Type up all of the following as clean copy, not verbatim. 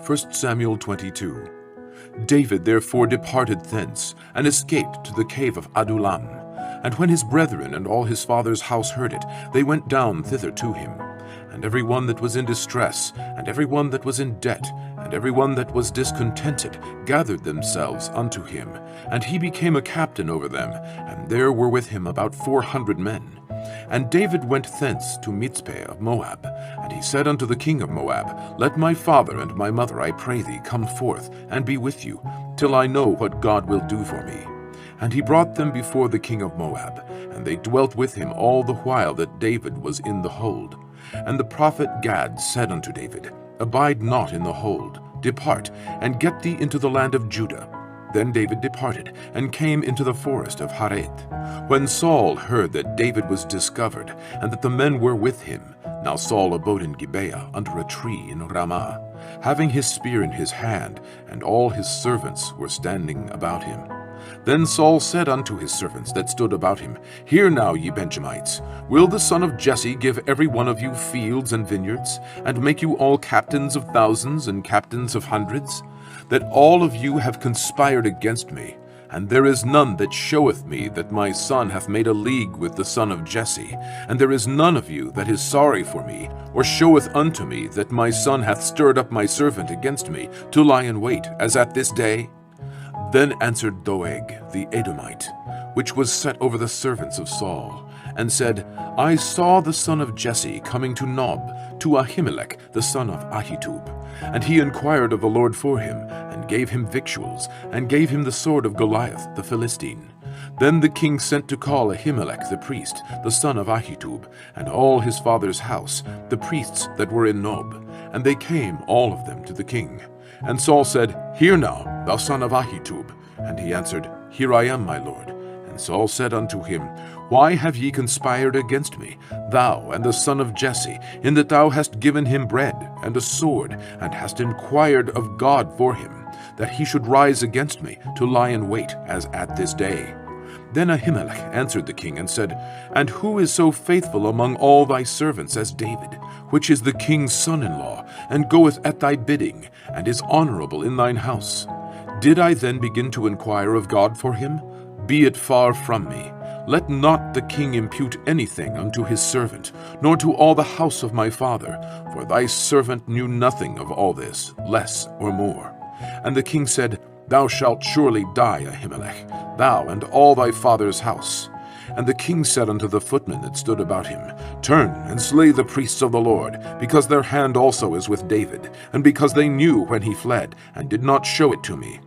1 Samuel 22. David therefore departed thence, and escaped to the cave of Adullam. And when his brethren and all his father's house heard it, they went down thither to him. And every one that was in distress, and every one that was in debt, and every one that was discontented, gathered themselves unto him. And he became a captain over them, and there were with him about 400 men. And David went thence to Mizpeh of Moab. And he said unto the king of Moab, Let my father and my mother, I pray thee, come forth, and be with you, till I know what God will do for me. And he brought them before the king of Moab, and they dwelt with him all the while that David was in the hold. And the prophet Gad said unto David, Abide not in the hold, depart, and get thee into the land of Judah. Then David departed, and came into the forest of Hareth. When Saul heard that David was discovered, and that the men were with him, now Saul abode in Gibeah under a tree in Ramah, having his spear in his hand, and all his servants were standing about him. Then Saul said unto his servants that stood about him, Hear now, ye Benjamites, will the son of Jesse give every one of you fields and vineyards, and make you all captains of thousands and captains of hundreds? That all of you have conspired against me, and there is none that showeth me that my son hath made a league with the son of Jesse, and there is none of you that is sorry for me, or showeth unto me that my son hath stirred up my servant against me, to lie in wait, as at this day? Then answered Doeg the Edomite, which was set over the servants of Saul, and said, I saw the son of Jesse coming to Nob, to Ahimelech the son of Ahitub. And he inquired of the Lord for him, and gave him victuals, and gave him the sword of Goliath the Philistine. Then the king sent to call Ahimelech the priest, the son of Ahitub, and all his father's house, the priests that were in Nob. And they came, all of them, to the king. And Saul said, Hear now, thou son of Ahitub. And he answered, Here I am, my lord. And Saul said unto him, Why have ye conspired against me, thou and the son of Jesse, in that thou hast given him bread and a sword, and hast inquired of God for him, that he should rise against me, to lie in wait, as at this day? Then Ahimelech answered the king and said, And who is so faithful among all thy servants as David, which is the king's son-in-law, and goeth at thy bidding, and is honorable in thine house? Did I then begin to inquire of God for him? Be it far from me. Let not the king impute anything unto his servant, nor to all the house of my father, for thy servant knew nothing of all this, less or more. And the king said, Thou shalt surely die, Ahimelech, thou and all thy father's house. And the king said unto the footmen that stood about him, Turn and slay the priests of the Lord, because their hand also is with David, and because they knew when he fled, and did not show it to me.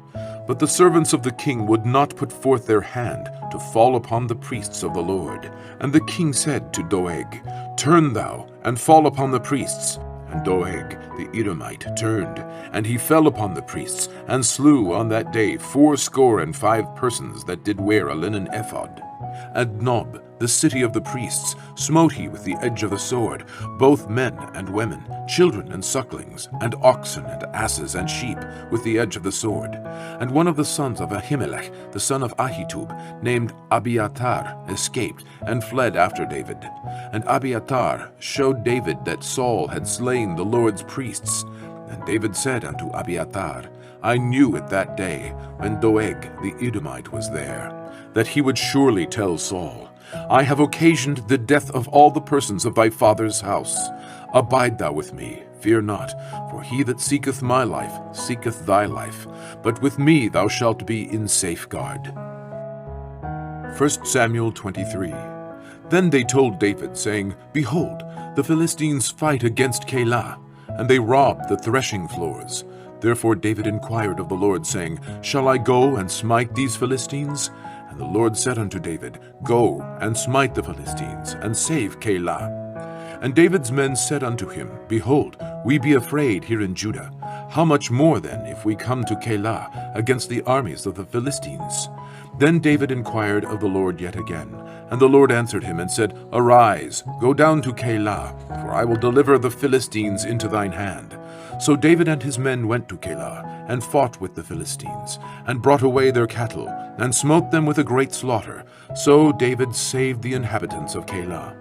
But the servants of the king would not put forth their hand to fall upon the priests of the Lord. And the king said to Doeg, Turn thou, and fall upon the priests. And Doeg the Edomite turned, and he fell upon the priests, and slew on that day 75 persons that did wear a linen ephod. And Nob, the city of the priests, smote he with the edge of the sword, both men and women, children and sucklings, and oxen and asses and sheep, with the edge of the sword. And one of the sons of Ahimelech, the son of Ahitub, named Abiathar, escaped, and fled after David. And Abiathar showed David that Saul had slain the Lord's priests. And David said unto Abiathar, I knew it that day, when Doeg the Edomite was there, that he would surely tell Saul, I have occasioned the death of all the persons of thy father's house. Abide thou with me, fear not, for he that seeketh my life seeketh thy life, but with me thou shalt be in safeguard. 1 Samuel 23. Then they told David, saying, Behold, the Philistines fight against Keilah, and they rob the threshing floors. Therefore David inquired of the Lord, saying, Shall I go and smite these Philistines? And the Lord said unto David, Go and smite the Philistines, and save Keilah. And David's men said unto him, Behold, we be afraid here in Judah. How much more then if we come to Keilah against the armies of the Philistines? Then David inquired of the Lord yet again. And the Lord answered him and said, Arise, go down to Keilah, for I will deliver the Philistines into thine hand. So David and his men went to Keilah, and fought with the Philistines, and brought away their cattle, and smote them with a great slaughter. So David saved the inhabitants of Keilah.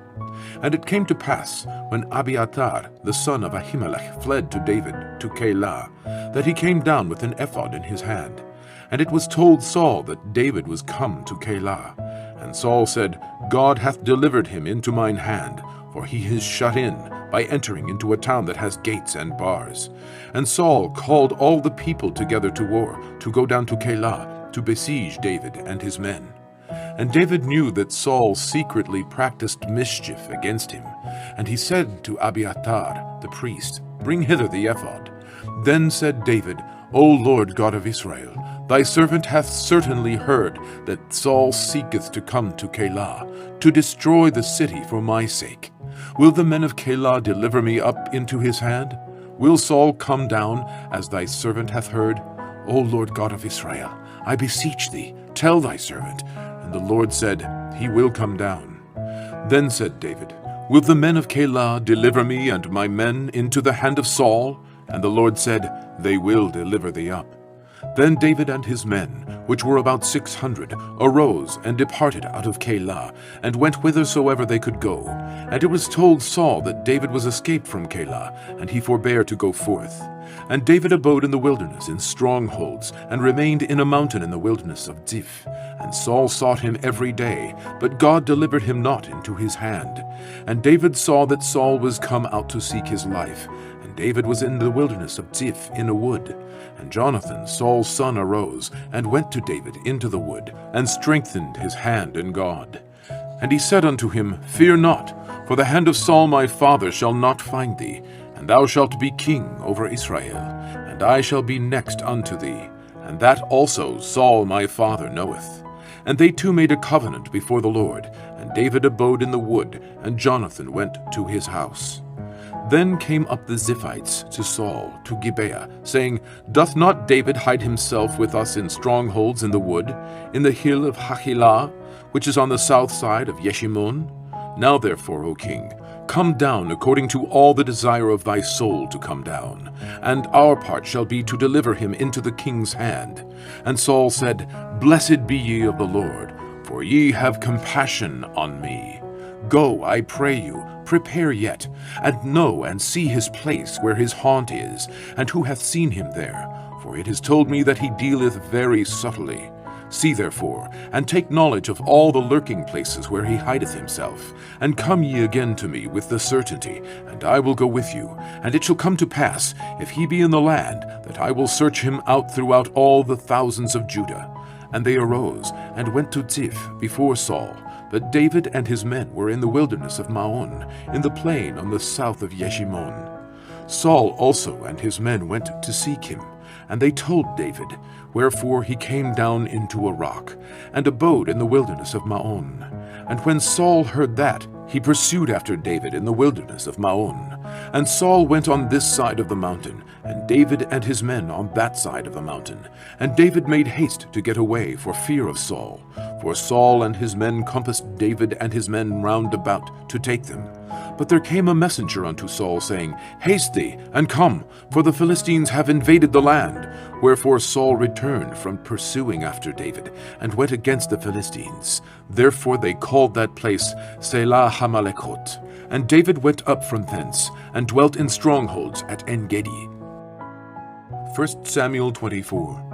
And it came to pass, when Abiathar the son of Ahimelech fled to David to Keilah, that he came down with an ephod in his hand. And it was told Saul that David was come to Keilah. And Saul said, God hath delivered him into mine hand, for he is shut in by entering into a town that has gates and bars. And Saul called all the people together to war, to go down to Keilah, to besiege David and his men. And David knew that Saul secretly practiced mischief against him. And he said to Abiathar the priest, Bring hither the ephod. Then said David, O Lord God of Israel, thy servant hath certainly heard that Saul seeketh to come to Keilah, to destroy the city for my sake. Will the men of Keilah deliver me up into his hand? Will Saul come down, as thy servant hath heard? O Lord God of Israel, I beseech thee, tell thy servant. And the Lord said, He will come down. Then said David, Will the men of Keilah deliver me and my men into the hand of Saul? And the Lord said, They will deliver thee up. Then David and his men, which were about 600, arose and departed out of Keilah, and went whithersoever they could go. And it was told Saul that David was escaped from Keilah, and he forbare to go forth. And David abode in the wilderness in strongholds, and remained in a mountain in the wilderness of Ziph. And Saul sought him every day, but God delivered him not into his hand. And David saw that Saul was come out to seek his life. And David was in the wilderness of Ziph in a wood. And Jonathan, Saul's son, arose, and went to David into the wood, and strengthened his hand in God. And he said unto him, Fear not, for the hand of Saul my father shall not find thee, and thou shalt be king over Israel, and I shall be next unto thee, and that also Saul my father knoweth. And they two made a covenant before the Lord, and David abode in the wood, and Jonathan went to his house. Then came up the Ziphites to Saul, to Gibeah, saying, Doth not David hide himself with us in strongholds in the wood, in the hill of Hachilah, which is on the south side of Yeshimon? Now therefore, O king, come down according to all the desire of thy soul to come down, and our part shall be to deliver him into the king's hand. And Saul said, Blessed be ye of the Lord, for ye have compassion on me. Go, I pray you, prepare yet, and know and see his place where his haunt is, and who hath seen him there, for it is told me that he dealeth very subtly. See therefore, and take knowledge of all the lurking places where he hideth himself, and come ye again to me with the certainty, and I will go with you. And it shall come to pass, if he be in the land, that I will search him out throughout all the thousands of Judah. And they arose, and went to Ziph before Saul. But David and his men were in the wilderness of Maon, in the plain on the south of Yeshimon. Saul also and his men went to seek him, and they told David, wherefore he came down into a rock, and abode in the wilderness of Maon. And when Saul heard that, he pursued after David in the wilderness of Maon. And Saul went on this side of the mountain, and David and his men on that side of the mountain. And David made haste to get away for fear of Saul. For Saul and his men compassed David and his men round about to take them. But there came a messenger unto Saul, saying, Haste thee, and come, for the Philistines have invaded the land. Wherefore Saul returned from pursuing after David, and went against the Philistines. Therefore they called that place Selah Hamalekot. And David went up from thence, and dwelt in strongholds at En-gedi. 1 Samuel 24.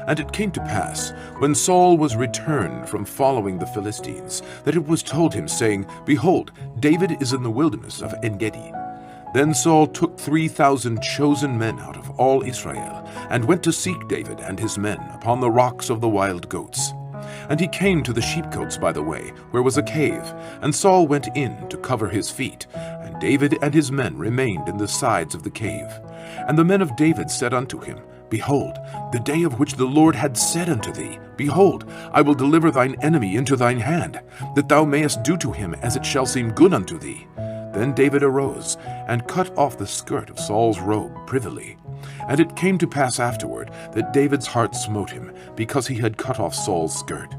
And it came to pass, when Saul was returned from following the Philistines, that it was told him, saying, Behold, David is in the wilderness of En-gedi. Then Saul took 3,000 chosen men out of all Israel, and went to seek David and his men upon the rocks of the wild goats. And he came to the sheepcotes by the way, where was a cave, and Saul went in to cover his feet, and David and his men remained in the sides of the cave. And the men of David said unto him, Behold, the day of which the Lord had said unto thee, Behold, I will deliver thine enemy into thine hand, that thou mayest do to him as it shall seem good unto thee. Then David arose, and cut off the skirt of Saul's robe privily. And it came to pass afterward, that David's heart smote him, because he had cut off Saul's skirt.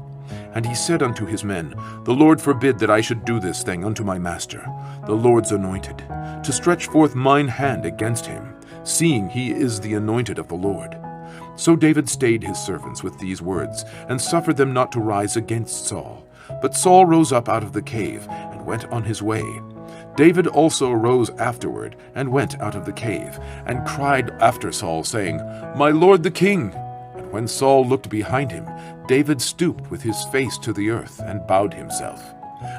And he said unto his men, The Lord forbid that I should do this thing unto my master, the Lord's anointed, to stretch forth mine hand against him. seeing he is the anointed of the Lord. So David stayed his servants with these words, and suffered them not to rise against Saul. But Saul rose up out of the cave, and went on his way. David also arose afterward, and went out of the cave, and cried after Saul, saying, My lord the king! And when Saul looked behind him, David stooped with his face to the earth, and bowed himself.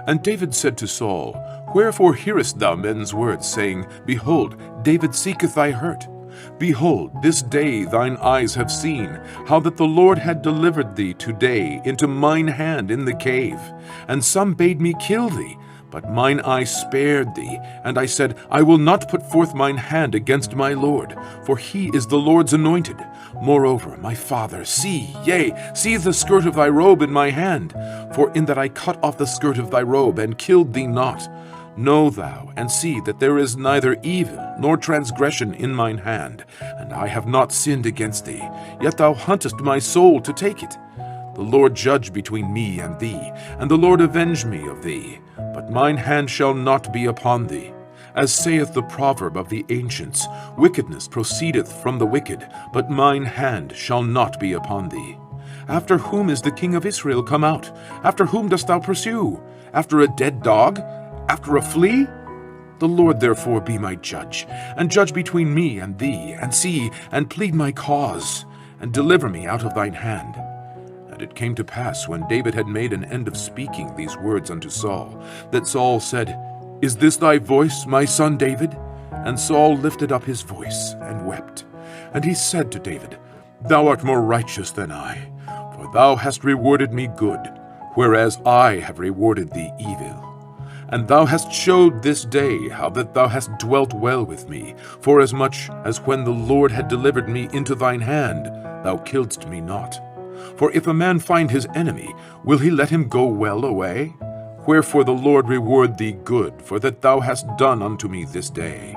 And David said to Saul, Wherefore hearest thou men's words, saying, Behold, David seeketh thy hurt? Behold, this day thine eyes have seen how that the Lord had delivered thee today into mine hand in the cave. And some bade me kill thee, but mine eye spared thee. And I said, I will not put forth mine hand against my Lord, for he is the Lord's anointed. Moreover, my father, see the skirt of thy robe in my hand. For in that I cut off the skirt of thy robe, and killed thee not. Know thou, and see that there is neither evil nor transgression in mine hand, and I have not sinned against thee, yet thou huntest my soul to take it. The Lord judge between me and thee, and the Lord avenge me of thee, but mine hand shall not be upon thee. As saith the proverb of the ancients, Wickedness proceedeth from the wicked, but mine hand shall not be upon thee. After whom is the king of Israel come out? After whom dost thou pursue? After a dead dog? After a flea? The Lord therefore be my judge, and judge between me and thee, and see, and plead my cause, and deliver me out of thine hand. And it came to pass, when David had made an end of speaking these words unto Saul, that Saul said, Is this thy voice, my son David? And Saul lifted up his voice, and wept. And he said to David, Thou art more righteous than I, for thou hast rewarded me good, whereas I have rewarded thee evil. And thou hast showed this day how that thou hast dwelt well with me, forasmuch as when the Lord had delivered me into thine hand, thou killedst me not. For if a man find his enemy, will he let him go well away? Wherefore the Lord reward thee good, for that thou hast done unto me this day.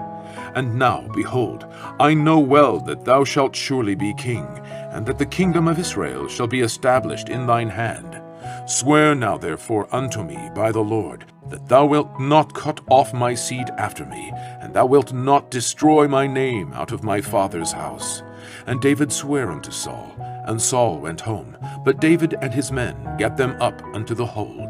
And now, behold, I know well that thou shalt surely be king, and that the kingdom of Israel shall be established in thine hand. Swear now therefore unto me by the Lord, that thou wilt not cut off my seed after me, and thou wilt not destroy my name out of my father's house. And David sware unto Saul, and Saul went home, but David and his men gat them up unto the hold.